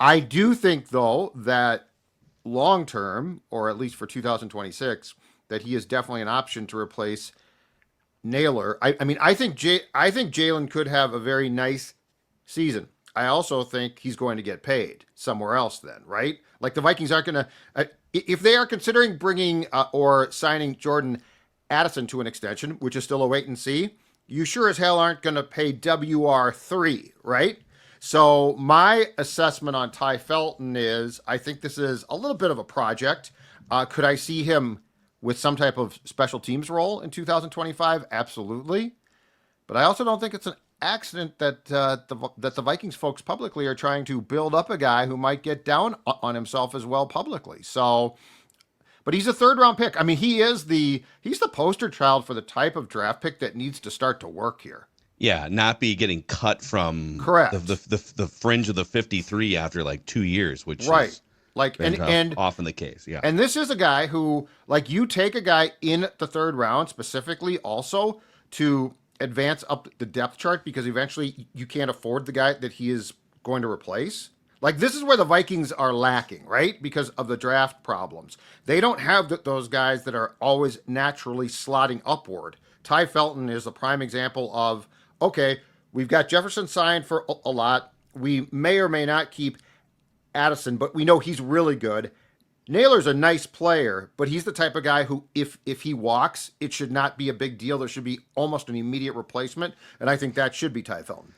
I do think, though, that long term, or at least for 2026, that he is definitely an option to replace Naylor. I mean, I think Jalen could have a very nice season. I also think he's going to get paid somewhere else. Then, right? Like the Vikings aren't going to, if they are considering bringing or signing Jordan Addison to an extension, which is still a wait and see. You sure as hell aren't going to pay WR3, right? So my assessment on Tai Felton is I think this is a little bit of a project. Could I see him with some type of special teams role in 2025? Absolutely. But I also don't think it's an accident that the Vikings folks publicly are trying to build up a guy who might get down on himself as well publicly. So, but he's a third round pick. I mean, he's the poster child for the type of draft pick that needs to start to work here. Yeah, not be getting cut from Correct. the fringe of the 53 after like 2 years, which Right. is Like and often the case. Yeah. and this is a guy who, like, you take a guy in the third round specifically also to advance up the depth chart because eventually you can't afford the guy that he is going to replace. Like, this is where the Vikings are lacking, right? Because of the draft problems. They don't have those guys that are always naturally slotting upward. Tai Felton is a prime example of, okay, we've got Jefferson signed for a lot. We may or may not keep Addison, but we know he's really good. Naylor's a nice player, but he's the type of guy who, if he walks, it should not be a big deal. There should be almost an immediate replacement, and I think that should be Tai Felton.